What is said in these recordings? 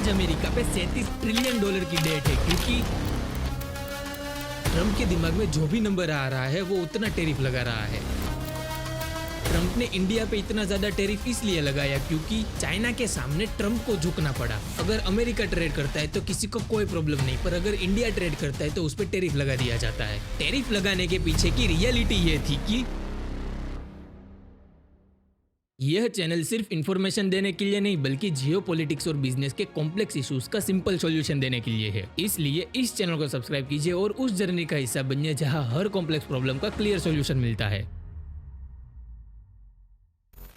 आज अमेरिका पे 37 trillion dollar की डेट है, क्योंकि ट्रंप के दिमाग में जो भी नंबर आ रहा है वो उतना टैरिफ लगा रहा है। ट्रंप ने इंडिया पे इतना ज्यादा टैरिफ इसलिए लगाया क्योंकि चाइना के सामने ट्रंप को झुकना पड़ा। अगर अमेरिका ट्रेड करता है तो किसी को कोई प्रॉब्लम नहीं, पर अगर इंडिया ट्रेड करता है तो उस पर टैरिफ लगा दिया जाता है। टैरिफ लगाने के पीछे की रियलिटी ये थी कि यह चैनल सिर्फ इंफॉर्मेशन देने के लिए नहीं बल्कि जियोपॉलिटिक्स और बिजनेस के कॉम्प्लेक्स इश्यूज का सिंपल सॉल्यूशन देने के लिए है। इसलिए इस चैनल को सब्सक्राइब कीजिए और उस जर्नी का हिस्सा बनिए जहां हर कॉम्प्लेक्स प्रॉब्लम का क्लियर सॉल्यूशन मिलता है।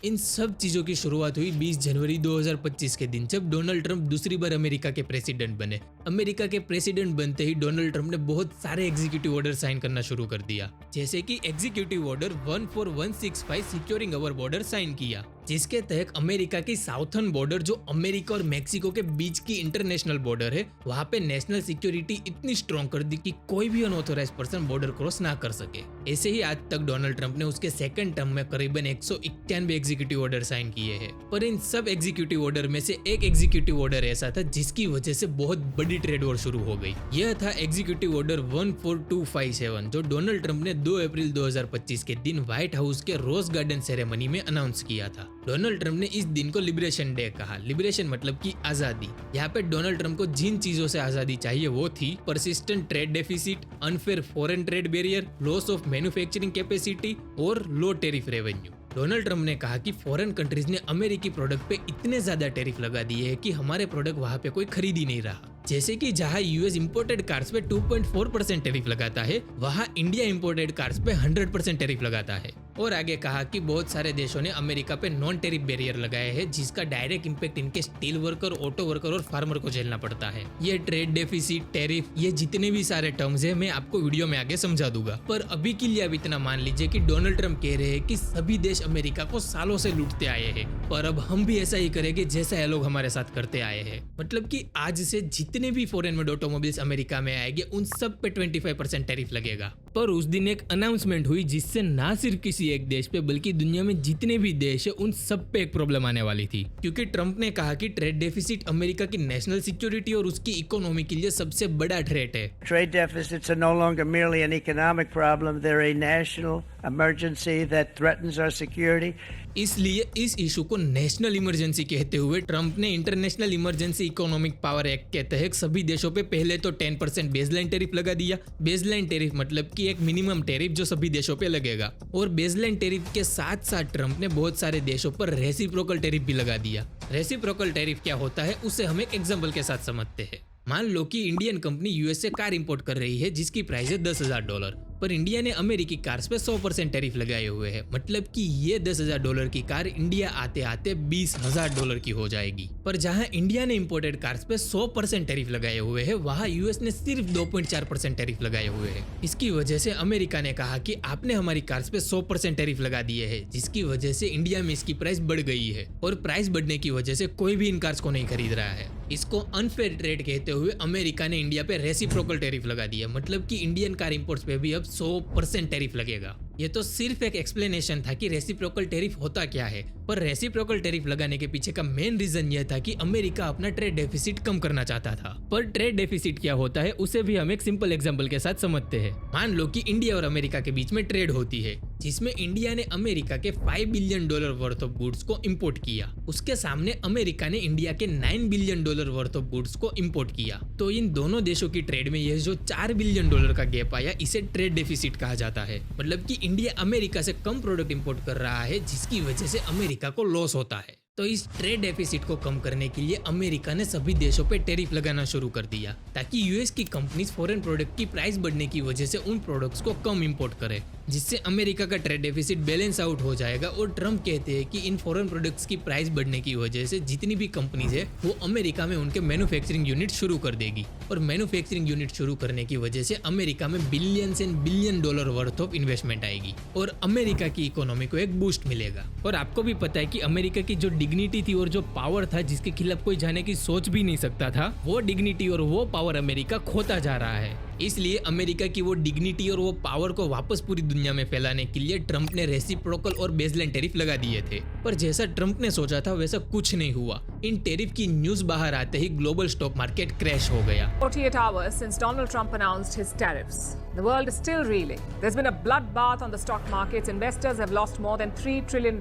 इन सब चीजों की शुरुआत हुई 20 जनवरी 2025 के दिन, जब डोनाल्ड ट्रंप दूसरी बार अमेरिका के प्रेसिडेंट बने। अमेरिका के प्रेसिडेंट बनते ही डोनाल्ड ट्रंप ने बहुत सारे एग्जीक्यूटिव ऑर्डर साइन करना शुरू कर दिया, जैसे कि एग्जीक्यूटिव ऑर्डर 14165 सिक्योरिंग अवर बॉर्डर साइन किया, जिसके तहत अमेरिका की साउथर्न बॉर्डर, जो अमेरिका और मेक्सिको के बीच की इंटरनेशनल बॉर्डर है, वहां पे नेशनल सिक्योरिटी इतनी स्ट्रॉन्ग कर दी कि कोई भी अनऑथोराइज्ड पर्सन बॉर्डर क्रॉस ना कर सके। ऐसे ही आज तक डोनाल्ड ट्रंप ने उसके सेकंड टर्म में करीबन 191 एग्जीक्यूटिव ऑर्डर साइन किए हैं। पर इन सब एग्जीक्यूटिव ऑर्डर में से एक एग्जीक्यूटिव ऑर्डर ऐसा था जिसकी वजह से बहुत बड़ी ट्रेड वॉर शुरू हो गई। यह था एग्जीक्यूटिव ऑर्डर 14257, जो डोनाल्ड ट्रंप ने 2 अप्रैल 2025 के दिन व्हाइट हाउस के रोज गार्डन सेरेमनी में अनाउंस किया था। डोनाल्ड ट्रंप ने इस दिन को लिबरेशन डे कहा। लिबरेशन मतलब कि आजादी। यहाँ पे डोनाल्ड ट्रंप को जिन चीजों से आजादी चाहिए वो थी persistent trade deficit, unfair foreign trade barrier, loss of manufacturing capacity और लो टैरिफ रेवेन्यू। डोनाल्ड ट्रंप ने कहा कि फॉरेन कंट्रीज ने अमेरिकी प्रोडक्ट पे इतने ज्यादा टैरिफ लगा दिए हैं कि हमारे प्रोडक्ट वहां पे कोई खरीद ही नहीं रहा। जैसे कि जहां यूएस इंपोर्टेड कार्स पे 2.4% टैरिफ लगाता है, वहां इंडिया इंपोर्टेड कार्स पे 100% टैरिफ लगाता है। और आगे कहा कि बहुत सारे देशों ने अमेरिका पे नॉन टैरिफ बैरियर लगाए हैं, जिसका डायरेक्ट इम्पैक्ट इनके स्टील वर्कर, ऑटो वर्कर और फार्मर को झेलना पड़ता है। ये ट्रेड डेफिसिट, टैरिफ, ये जितने भी सारे टर्म्स है मैं आपको वीडियो में आगे समझा दूंगा। पर अभी के लिए आप इतना मान लीजिए कि डोनाल्ड ट्रंप कह रहे हैं कि सभी देश अमेरिका को सालों से लूटते आए हैं, पर अब हम भी ऐसा ही करेंगे जैसा ये लोग हमारे साथ करते आए हैं। मतलब कि आज से जितने भी फॉरेन मेड ऑटोमोबाइल्स अमेरिका में आएंगे उन सब पे 25% टैरिफ लगेगा। पर उस दिन एक अनाउंसमेंट हुई जिससे ना सिर्फ किसी एक देश पे बल्कि दुनिया में जितने भी देश है उन सब पे एक प्रॉब्लम आने वाली थी, क्योंकि ट्रंप ने कहा कि ट्रेड डेफिसिट अमेरिका की नेशनल सिक्योरिटी और उसकी इकोनॉमी के लिए सबसे बड़ा थ्रेट है। Trade deficits are no longer merely an economic problem, they're a national emergency that threatens our security. इसलिए इस इशू को नेशनल इमरजेंसी कहते हुए ट्रंप ने international emergency economic power act के तहत सभी देशों पे पहले तो 10% बेसलाइन टैरिफ लगा दिया। बेसलाइन टैरिफ मतलब कि एक मिनिमम टैरिफ जो सभी देशों पे लगेगा। और बेसलाइन टैरिफ के साथ साथ ट्रंप ने बहुत सारे देशों पर रेसिप्रोकल टैरिफ भी लगा दिया। रेसिप्रोकल टैरिफ क्या होता है उसे हम एक एग्जाम्पल के साथ समझते हैं। मान लो कि इंडियन कंपनी यूएस से कार इंपोर्ट कर रही है जिसकी प्राइस है $10,000, पर इंडिया ने अमेरिकी कार्स पे 100% टैरिफ लगाए हुए हैं। मतलब कि ये $10,000 की कार इंडिया आते आते $20,000 की हो जाएगी। पर जहां इंडिया ने इंपोर्टेड कार्स पे 100% टैरिफ लगाए हुए हैं, वहां यूएस ने सिर्फ 2.4% टैरिफ लगाए हुए हैं। इसकी वजह से अमेरिका ने कहा कि आपने हमारी कार्स पे 100% टैरिफ लगा दिए है, जिसकी वजह से इंडिया में इसकी प्राइस बढ़ गई है। और प्राइस बढ़ने की वजह से कोई भी इन कार्स को नहीं खरीद रहा है। इसको अनफेयर ट्रेड कहते हुए अमेरिका ने इंडिया पे रेसिप्रोकल टैरिफ लगा दिया। मतलब कि इंडियन कार इंपोर्ट्स पे भी अब 100% टैरिफ लगेगा। ये तो सिर्फ एक एक्सप्लेनेशन था कि रेसिप्रोकल टैरिफ होता क्या है, पर रेसिप्रोकल टैरिफ लगाने के पीछे का मेन रीजन यह था कि अमेरिका अपना ट्रेड डेफिसिट कम करना चाहता था। पर ट्रेड डेफिसिट क्या होता है उसे भी हम एक सिंपल एग्जांपल के साथ समझते हैं। मान लो कि इंडिया और अमेरिका के बीच में ट्रेड होती है, जिसमें इंडिया ने अमेरिका के $5 बिलियन वर्थ ऑफ गुड्स को इंपोर्ट किया। उसके सामने अमेरिका ने इंडिया के $9 बिलियन वर्थ ऑफ गुड्स को इंपोर्ट किया। तो इन दोनों देशों की ट्रेड में यह जो $4 बिलियन का गैप आया, इसे ट्रेड डेफिसिट कहा जाता है। मतलब कि इंडिया अमेरिका से कम प्रोडक्ट इंपोर्ट कर रहा है, जिसकी वजह से अमेरिका को लॉस होता है। तो इस ट्रेड डेफिसिट को कम करने के लिए अमेरिका ने सभी देशों पे टैरिफ लगाना शुरू कर दिया, ताकि यूएस की कंपनीज फॉरेन प्रोडक्ट की प्राइस बढ़ने की वजह से उन प्रोडक्ट्स को कम इंपोर्ट करे, जिससे अमेरिका का ट्रेड डेफिसिट बैलेंस आउट हो जाएगा। और ट्रंप कहते हैं कि इन फॉरेन प्रोडक्ट्स की प्राइस बढ़ने की वजह से जितनी भी कंपनीज है वो अमेरिका में उनके मैन्युफैक्चरिंग यूनिट शुरू कर देगी, और मैन्युफैक्चरिंग यूनिट शुरू करने की वजह से अमेरिका में billions and billion dollar worth of investment आएगी और अमेरिका की इकोनॉमी को एक बूस्ट मिलेगा। और आपको भी पता है कि अमेरिका की जो डिग्निटी थी और जो पावर था जिसके खिलाफ कोई जाने की सोच भी नहीं सकता था, वो डिग्निटी और वो पावर अमेरिका खोता जा रहा है। इसलिए अमेरिका की वो डिग्निटी और वो पावर को वापस पूरी दुनिया में फैलाने के लिए ट्रंप ने रेसिप्रोकल और बेसलाइन टैरिफ लगा दिए थे। पर जैसा ट्रंप ने सोचा था वैसा कुछ नहीं हुआ। इन टैरिफ की न्यूज बाहर आते ही ग्लोबल स्टॉक मार्केट क्रैश हो गया। 48 hours since Donald Trump announced his tariffs. The world is still reeling. There's been a bloodbath on the stock markets. Investors have lost more than $3 trillion.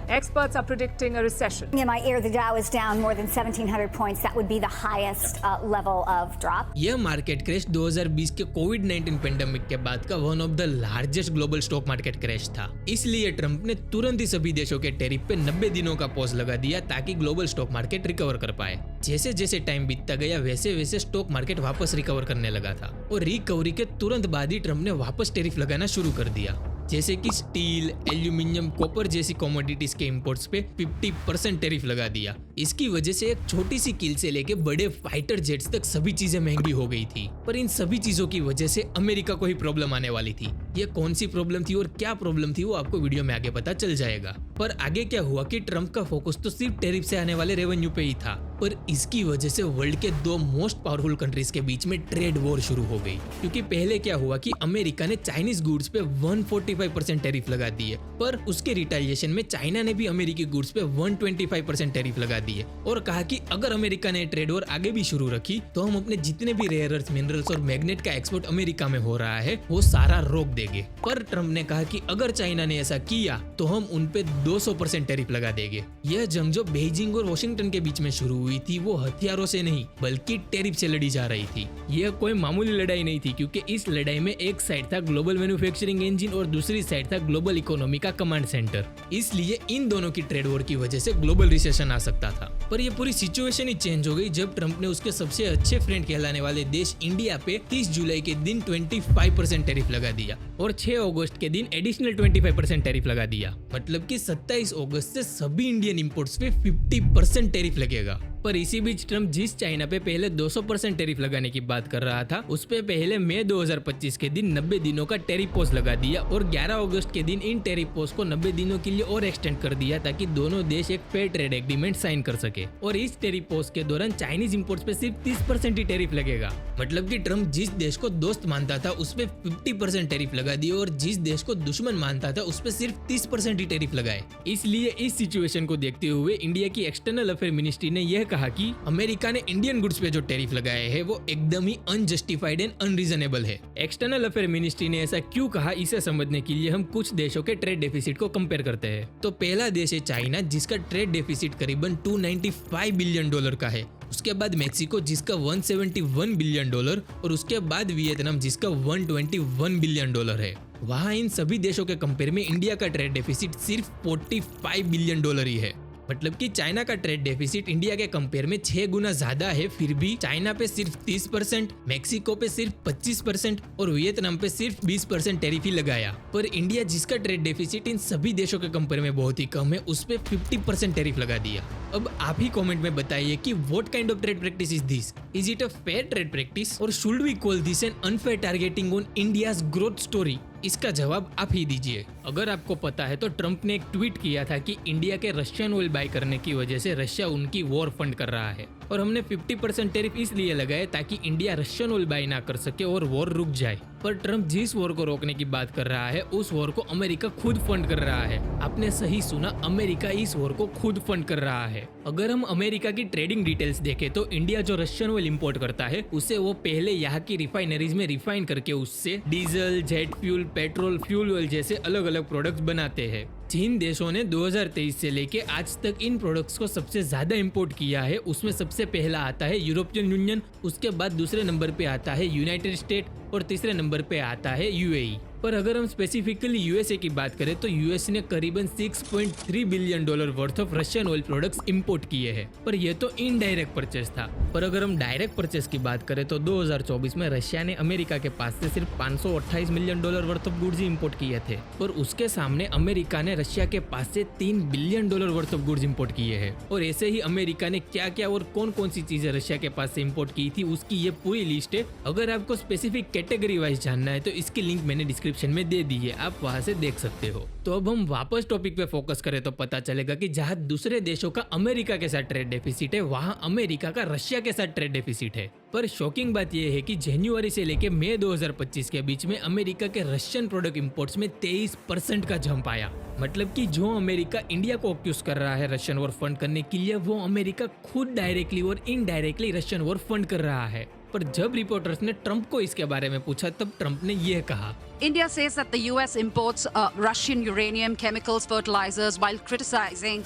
Experts are predicting a recession. In my ear, the Dow is down more than 1,700 points. That would be the highest level of drop. यह market crash 2020 के कोविड-19 pandemic के बाद का one of the largest global stock market crash था। इसलिए Trump ने तुरंत ही सभी देशों के टैरिफ पे 90 दिनों का पॉज लगा दिया ताकि ग्लोबल स्टॉक मार्केट रिकवर कर पाए। जैसे जैसे टाइम बीतता गया वैसे वैसे स्टॉक मार्केट वापस रिकवर करने लगा था और रिकवरी के तुरंत बाद ही ट्रंप ने वापस टैरिफ लगाना शुरू कर दिया, जैसे कि स्टील, एल्यूमिनियम, कॉपर जैसी कमोडिटीज के इंपोर्ट्स पे 50% टैरिफ लगा दिया। इसकी वजह से एक छोटी सी कील से लेके बड़े फाइटर जेट्स तक सभी चीजें महंगी हो गई थी। पर इन सभी चीजों की वजह से अमेरिका को ही प्रॉब्लम आने वाली थी। ये कौन सी प्रॉब्लम थी और क्या प्रॉब्लम थी वो आपको वीडियो में आगे पता चल जाएगा। पर आगे क्या हुआ कि ट्रंप का फोकस तो सिर्फ टैरिफ से आने वाले रेवेन्यू पे ही था, पर इसकी वजह से वर्ल्ड के दो मोस्ट पावरफुल कंट्रीज के बीच में ट्रेड वॉर शुरू हो गई। क्योंकि पहले क्या हुआ कि अमेरिका ने चाइनीज गुड्स पे 145% टैरिफ लगा दिए, पर उसके रिटेलिएशन में चाइना ने भी अमेरिकी गुड्स पे 125% टैरिफ लगा दिए और कहा कि अगर अमेरिका ने ट्रेड वॉर आगे भी शुरू रखी तो हम अपने जितने भी रेयर अर्थ मिनरल्स और मैग्नेट का एक्सपोर्ट अमेरिका में हो रहा है वो सारा रोक देंगे। पर ट्रंप ने कहा कि अगर चाइना ने ऐसा किया तो हम उन पे 200% टैरिफ लगा देंगे। यह जंग जो बीजिंग और वॉशिंगटन के बीच में शुरू हुई थी वो हथियारों से नहीं बल्कि टैरिफ से लड़ी जा रही थी। यह कोई मामूली लड़ाई नहीं थी, क्योंकि इस लड़ाई में एक साइड था ग्लोबल मैन्युफैक्चरिंग इंजन और दूसरी साइड था ग्लोबल इकोनॉमी का कमांड सेंटर। इसलिए इन दोनों की ट्रेड वॉर की वजह से ग्लोबल रिसेशन आ सकता था। पर यह पूरी सिचुएशन ही चेंज हो गई जब ट्रंप ने उसके सबसे अच्छे फ्रेंड कहलाने वाले देश इंडिया पे 30 जुलाई के दिन 25% टैरिफ लगा दिया और 6 अगस्त के दिन एडिशनल 25% टैरिफ लगा दिया। मतलब कि 27 अगस्त से सभी इंडियन इंपोर्ट्स पे 50% टैरिफ लगेगा। पर इसी बीच ट्रंप जिस चाइना पे पहले 200% टैरिफ लगाने की बात कर रहा था उस पे पहले मई 2025 के दिन 90 दिनों का टैरिफ पॉज लगा दिया और 11 अगस्त के दिन इन टैरिफ पॉज को 90 दिनों के लिए और एक्सटेंड कर दिया ताकि दोनों देश एक फेयर ट्रेड एग्रीमेंट साइन कर सके। और इस टैरिफ पॉज के दौरान चाइनीज इंपोर्ट्स पे सिर्फ 30% ही टैरिफ लगेगा। मतलब कि ट्रंप जिस देश को दोस्त मानता था उस पे 50% टैरिफ लगा दिए और जिस देश को दुश्मन मानता था उस पे सिर्फ 30% ही टैरिफ लगाए। इसलिए इस सिचुएशन को देखते हुए इंडिया की एक्सटर्नल अफेयर मिनिस्ट्री ने यह कहा कि अमेरिका ने इंडियन गुड्स पे जो टैरिफ लगाए हैं वो एकदम ही अनजस्टिफाइड एंड अनरीजनेबल है। एक्सटर्नल अफेयर मिनिस्ट्री ने ऐसा क्यों कहा इसे समझने के लिए हम कुछ देशों के ट्रेड डेफिसिट को कंपेयर करते हैं। तो पहला देश है चाइना, जिसका ट्रेड डेफिसिट करीबन $295 बिलियन का है। उसके बाद मेक्सिको जिसका $171 बिलियन और उसके बाद वियतनाम जिसका $121 बिलियन है। वहाँ इन सभी देशों के कंपेयर में इंडिया का ट्रेड डेफिसिट सिर्फ $45 बिलियन ही है। मतलब कि चाइना का ट्रेड डेफिसिट इंडिया के कंपेयर में 6 गुना ज्यादा है, फिर भी चाइना पे सिर्फ 30%, मेक्सिको पे सिर्फ 25% और वियतनाम पे सिर्फ 20% टैरिफ ही लगाया। पर इंडिया जिसका ट्रेड डेफिसिट इन सभी देशों के कंपेयर में बहुत ही कम है उस पे 50% टैरिफ लगा दिया। अब आप ही कमेंट में बताइए कि what kind of trade practice is this? Is it a fair trade practice और should we call this an unfair targeting on India's growth story? इसका जवाब आप ही दीजिए। अगर आपको पता है तो ट्रंप ने एक ट्वीट किया था कि इंडिया के रशियन ऑयल बाय करने की वजह से रशिया उनकी वॉर फंड कर रहा है और हमने 50% टैरिफ इसलिए लगाए ताकि इंडिया रशियन ऑयल बाय ना कर सके और वॉर रुक जाए। पर ट्रंप जिस वॉर को रोकने की बात कर रहा है उस वॉर को अमेरिका खुद फंड कर रहा है। आपने सही सुना, अमेरिका इस वॉर को खुद फंड कर रहा है। अगर हम अमेरिका की ट्रेडिंग डिटेल्स देखें तो इंडिया जो रशियन ऑयल इंपोर्ट करता है उसे वो पहले यहाँ की रिफाइनरीज में रिफाइन करके उससे diesel, jet fuel, petrol, fuel oil जैसे अलग अलग प्रोडक्ट्स बनाते हैं। जिन देशों ने 2023 से लेके आज तक इन प्रोडक्ट्स को सबसे ज्यादा इंपोर्ट किया है उसमें सबसे पहला आता है यूरोपियन यूनियन, उसके बाद दूसरे नंबर पे आता है यूनाइटेड स्टेट और तीसरे नंबर पे आता है यूएई। पर अगर हम स्पेसिफिकली यूएसए की बात करें तो यूएस ने करीबन $6.3 billion worth of Russian oil products import किए हैं। पर यह तो इनडायरेक्ट परचेस था। पर अगर हम डायरेक्ट परचेस की बात करें तो 2024 में रशिया ने अमेरिका के पास से सिर्फ $528 million worth of goods import किए थे। पर उसके सामने अमेरिका ने रशिया के पास से $3 billion worth of goods import किए हैं। और ऐसे ही अमेरिका ने क्या क्या और कौन कौन सी चीजें रशिया के पास से इंपोर्ट की थी उसकी ये पूरी लिस्ट है। अगर आपको स्पेसिफिक कैटेगरी वाइज जानना है तो इसकी लिंक मैंने डिस्क्रिप्शन डिस्क्रिप्शन में दे दी है, आप वहां से देख सकते हो। तो अब हम वापस टॉपिक पे फोकस करें तो पता चलेगा कि जहां दूसरे देशों का अमेरिका के साथ ट्रेड डेफिसिट है, वहां अमेरिका का रशिया के साथ ट्रेड डेफिसिट है। पर शॉकिंग बात यह है कि जनवरी से लेके मई 2025 के बीच में अमेरिका के रशियन प्रोडक्ट इंपोर्ट्स में 23% का जंप आया। मतलब कि जो अमेरिका इंडिया को अक्यूज कर रहा है रशियन वॉर फंड करने के लिए, वो अमेरिका खुद डायरेक्टली और इनडायरेक्टली रशियन वॉर फंड कर रहा है। पर जब रिपोर्टर्स ने ट्रंप को इसके बारे में पूछा तब ट्रंप ने यह कहा, India says that the US imports Russian uranium, chemicals, fertilizers while criticizing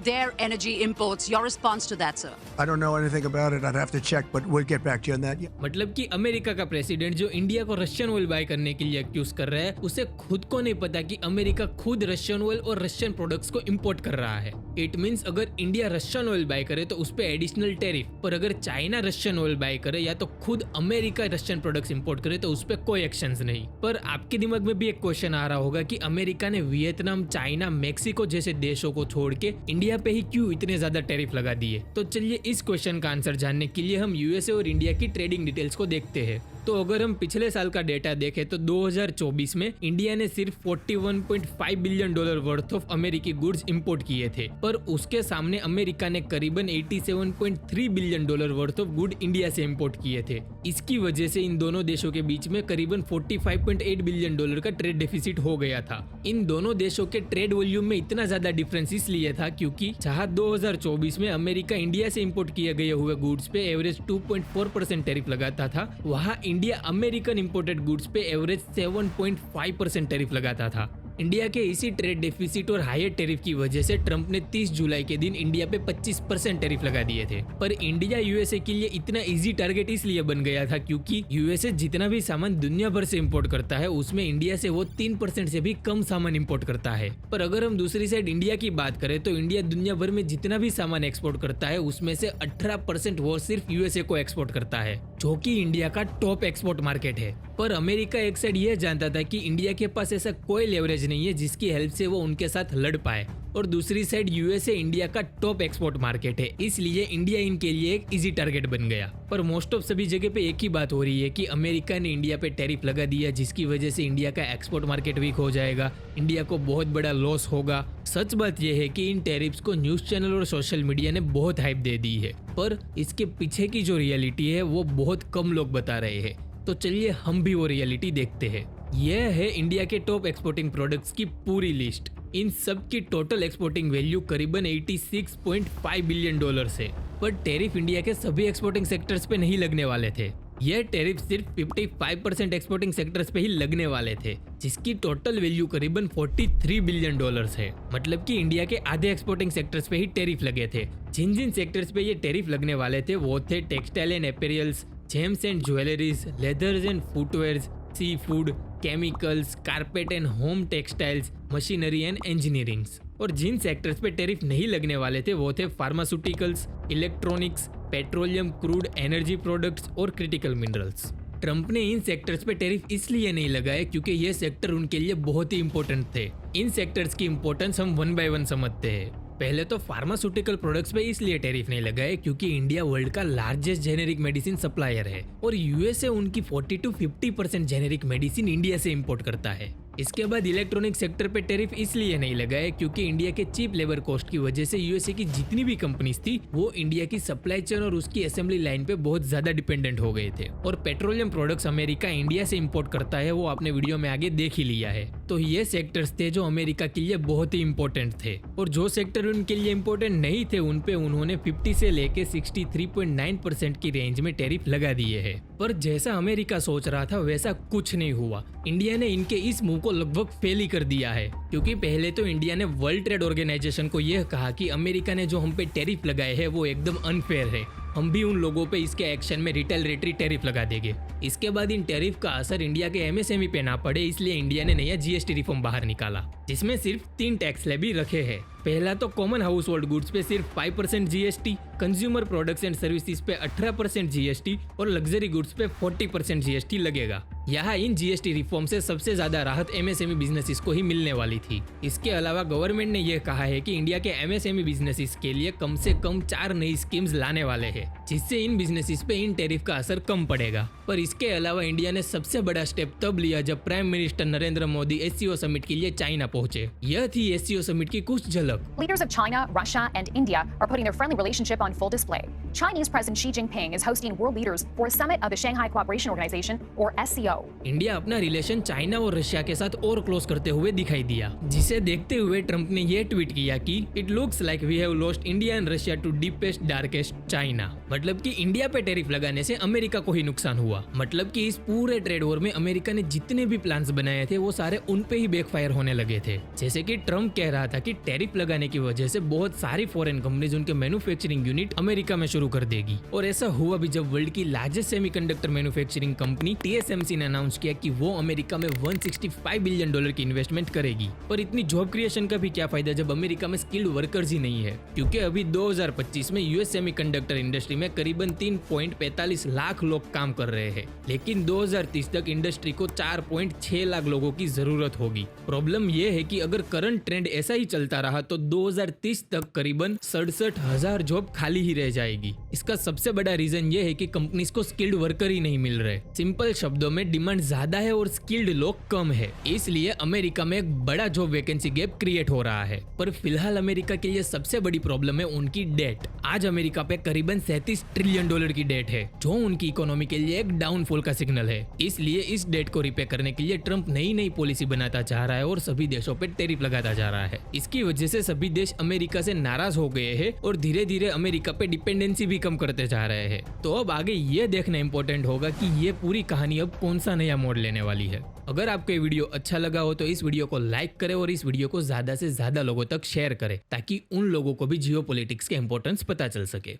their energy imports. Your response to that, sir? I don't know anything about it. I'd have to check, but we'll get back to you on that. मतलब कि America का president जो India को Russian oil bye करने के लिए accused कर रहा है, उसे खुद को नहीं पता कि अमेरिका खुद रशियन ऑयल और रशियन प्रोडक्ट्स को इंपोर्ट कर रहा है। इट मींस अगर इंडिया रशियन ऑयल बाय करे तो उस पे एडिशनल टैरिफ, पर अगर चाइना रशियन ऑयल बाय करे या तो खुद अमेरिका रशियन प्रोडक्ट्स इंपोर्ट करे तो उस पे कोई एक्शंस नहीं। पर आपके दिमाग में भी एक क्वेश्चन आ रहा होगा कि अमेरिका ने वियतनाम, चाइना, मेक्सिको जैसे देशों को छोड़ के इंडिया पे ही क्यों इतने ज्यादा टैरिफ लगा दिए। तो चलिए इस क्वेश्चन का आंसर जानने के लिए हम यूएसए और इंडिया की ट्रेडिंग डिटेल्स को देखते हैं। तो अगर हम पिछले साल का डेटा देखें तो 2024 में इंडिया ने सिर्फ $41.5 बिलियन वर्थ ऑफ अमेरिकी गुड्स इंपोर्ट किए थे, पर उसके सामने अमेरिका ने करीबन $87.3 billion worth of good India से इंपोर्ट किए थे। इसकी वजह से इन दोनों देशों के बीच में करीबन $45.8 बिलियन का ट्रेड डेफिसिट हो गया था। इन दोनों देशों के ट्रेड वॉल्यूम में इतना ज्यादा डिफरेंस इसलिए था क्योंकि जहां 2024 में अमेरिका इंडिया से इंपोर्ट किए गए हुए गुड्स पे एवरेज 2.4% टैरिफ लगाता था, वहां इंडिया अमेरिकन इंपोर्टेड गुड्स पे एवरेज 7.5% टैरिफ लगाता था। इंडिया के इसी ट्रेड डेफिसिट और हायर टैरिफ की वजह से ट्रंप ने 30 जुलाई के दिन इंडिया पे 25% टैरिफ लगा दिए थे। पर इंडिया यूएसए के लिए इतना इजी टारगेट इसलिए बन गया था क्योंकि यूएसए जितना भी सामान दुनिया भर से इंपोर्ट करता है उसमें इंडिया से वो 3% से भी कम सामान इंपोर्ट करता है। पर अगर हम दूसरी साइड इंडिया की बात करें तो इंडिया दुनिया भर में जितना भी सामान एक्सपोर्ट करता है उसमें से 18% वो सिर्फ यूएसए को एक्सपोर्ट करता है, जो कि इंडिया का टॉप एक्सपोर्ट मार्केट है। पर अमेरिका एक साइड यह जानता था कि इंडिया के पास ऐसा कोई लेवरेज नहीं है जिसकी हेल्प से वो उनके साथ लड़ पाए, और दूसरी साइड यूएसए इंडिया का टॉप एक्सपोर्ट मार्केट है, इसलिए इंडिया इनके लिए एक इजी टारगेट बन गया। पर मोस्ट ऑफ सभी जगह पे एक ही बात हो रही है कि अमेरिका ने इंडिया पे टैरिफ लगा दिया, जिसकी वजह से इंडिया का एक्सपोर्ट मार्केट वीक हो जाएगा, इंडिया को बहुत बड़ा लॉस होगा। सच बात यह है कि इन टैरिफ्स को न्यूज चैनल और सोशल मीडिया ने बहुत हाइप दे दी है, पर इसके पीछे की जो रियलिटी है वो बहुत कम लोग बता रहे हैं। तो चलिए हम भी वो रियलिटी देखते हैं। यह है इंडिया के टॉप एक्सपोर्टिंग प्रोडक्ट्स की पूरी लिस्ट। इन सब की टोटल एक्सपोर्टिंग वैल्यू करीबन $86.5 बिलियन है। पर टैरिफ इंडिया के सभी एक्सपोर्टिंग सेक्टर्स पे नहीं लगने वाले थे। यह टैरिफ सिर्फ 55% एक्सपोर्टिंग सेक्टर्स पे ही लगने वाले थे, जिसकी टोटल वैल्यू करीबन $43 बिलियन है। मतलब कि इंडिया के आधे एक्सपोर्टिंग सेक्टर्स पे ही टैरिफ लगे थे। जिन जिन सेक्टर्स पे ये टैरिफ लगने वाले थे वो थे textile and apparels, gems and jewelleries, leathers and footwears, seafood, chemicals, carpet and home textiles, machinery and engineerings. और जिन सेक्टर्स पे टैरिफ नहीं लगने वाले थे वो थे pharmaceuticals, electronics, petroleum, crude, energy products और क्रिटिकल मिनरल्स। ट्रंप ने इन सेक्टर्स पे टैरिफ इसलिए नहीं लगाए क्योंकि ये सेक्टर उनके लिए बहुत ही इंपॉर्टेंट थे। इन सेक्टर्स की इंपॉर्टेंस हम 1 बाय 1 समझते हैं। पहले तो फार्मास्यूटिकल प्रोडक्ट्स पे इसलिए टैरिफ नहीं लगाए क्योंकि इंडिया वर्ल्ड का लार्जेस्ट जेनेरिक मेडिसिन सप्लायर है और यूएसए उनकी 40 to 50% जेनेरिक मेडिसिन इंडिया से इंपोर्ट करता है। इसके बाद इलेक्ट्रॉनिक सेक्टर पे टैरिफ इसलिए नहीं लगाए क्योंकि इंडिया के चीप लेबर कॉस्ट की वजह से यूएसए की जितनी भी कंपनीज थी वो इंडिया की सप्लाई चेन और उसकी असेंबली लाइन पे बहुत ज्यादा डिपेंडेंट हो गए थे। और पेट्रोलियम प्रोडक्ट्स अमेरिका इंडिया से इंपोर्ट करता है, वो आपने वीडियो में आगे देख ही लिया है। तो ये सेक्टर्स थे जो अमेरिका के लिए बहुत ही इंपॉर्टेंट थे, और जो सेक्टर उनके लिए इंपॉर्टेंट नहीं थे उन पे उन्होंने 50 से लेके 63.9% की रेंज में टैरिफ लगा दिए है। पर जैसा अमेरिका सोच रहा था वैसा कुछ नहीं हुआ। इंडिया ने इनके इस मूव को लगभग फेल ही कर दिया है, क्योंकि पहले तो इंडिया ने वर्ल्ड ट्रेड ऑर्गेनाइजेशन को यह कहा कि अमेरिका ने जो हम पे टैरिफ लगाए हैं वो एकदम अनफेयर है, हम भी उन लोगों पे इसके एक्शन में रिटेलरेटरी टैरिफ लगा देंगे। इसके बाद इन टैरिफ का असर इंडिया के एमएसएमई पे ना पड़े इसलिए इंडिया ने नया जीएसटी रिफॉर्म बाहर निकाला। जिसमें सिर्फ 3 टैक्स स्लैब भी रखे हैं। पहला तो कॉमन हाउस होल्ड गुड्स पे सिर्फ 5% GST, consumer products and services पे 18% जीएसटी और लग्जरी गुड्स पे 40% जीएसटी लगेगा। यहाँ इन जीएसटी रिफॉर्म से सबसे ज्यादा राहत एमएसएमई बिजनेसेस को ही मिलने वाली थी। इसके अलावा गवर्नमेंट ने यह कहा है कि इंडिया के एमएसएमई बिजनेसेस के लिए कम से कम 4 नई स्कीम्स लाने वाले हैं, जिससे इन बिजनेसेस पे इन टैरिफ का असर कम पड़ेगा। पर इसके अलावा इंडिया ने सबसे बड़ा स्टेप तब लिया जब prime minister Narendra Modi SCO summit के लिए चाइना पहुंचे। यह थी एससीओ समिट की कुछ झलक। Leaders of China, Russia, and India are putting their friendly relationship on full display. Chinese President Xi Jinping is hosting world leaders for a summit of the Shanghai Cooperation Organization, or SCO. India अपना relation China और Russia के साथ और close करते हुए दिखाई दिया, जिसे देखते हुए ट्रंप ने यह ट्वीट किया कि it looks like we have lost India and Russia to deepest darkest China. मतलब कि इंडिया पे टैरिफ लगाने से अमेरिका को ही नुकसान हुआ। मतलब कि इस पूरे ट्रेड वॉर में अमेरिका ने जितने भी प्लान्स बनाए थे वो सारे उन पे ही बैकफायर होने लगे थे। जैसे कि ट्रंप कह रहा था कि टैरिफ लगाने की वजह से बहुत सारी फॉरेन कंपनीज उनके मैन्युफैक्चरिंग यूनिट अमेरिका में शुरू कर देगी, और ऐसा हुआ भी जब वर्ल्ड की largest semiconductor manufacturing company TSMC ने अनाउंस किया कि वो अमेरिका में $165 बिलियन की इन्वेस्टमेंट करेगी। पर इतनी जॉब क्रिएशन का भी क्या फायदा जब अमेरिका में स्किल्ड वर्कर्स ही नहीं है, क्योंकि अभी 2025 में यूएस सेमीकंडक्टर इंडस्ट्री में करीबन 3.45 लाख लोग काम कर रहे हैं, लेकिन 2030 तक इंडस्ट्री को 4.6 लाख लोगों की जरूरत होगी। प्रॉब्लम यह है कि अगर करंट ट्रेंड ऐसा ही चलता रहा तो 2030 तक करीबन 67,000 जॉब खाली ही रह जाएगी। इसका सबसे बड़ा रीजन ये है कि कंपनीज को स्किल्ड वर्कर ही नहीं मिल रहे। सिंपल शब्दों में डिमांड ज्यादा है और स्किल्ड लोग कम है, इसलिए अमेरिका में एक बड़ा जॉब वैकेंसी गैप क्रिएट हो रहा है। पर फिलहाल अमेरिका के लिए सबसे बड़ी प्रॉब्लम है उनकी डेट। आज अमेरिका पे करीबन $37 ट्रिलियन की डेट है, जो उनकी इकोनॉमी के लिए एक डाउनफॉल का सिग्नल है। इसलिए इस डेट को रिपे करने के लिए ट्रंप नई पॉलिसी बनाता चाह रहा है और सभी देशों पे टैरिफ लगाता जा रहा है। इसकी वजह से सभी देश अमेरिका से नाराज हो गए हैं और धीरे धीरे अमेरिका पे डिपेंडेंसी भी कम करते जा रहे हैं। तो अब आगे ये देखना इंपॉर्टेंट होगा कि ये पूरी कहानी अब कौन सा नया मोड़ लेने वाली है। अगर आपको ये वीडियो अच्छा लगा हो तो इस वीडियो को लाइक करें और इस वीडियो को ज्यादा से ज्यादा लोगों तक शेयर करें, ताकि उन लोगों को भी जियोपॉलिटिक्स के इंपॉर्टेंस पता चल सके।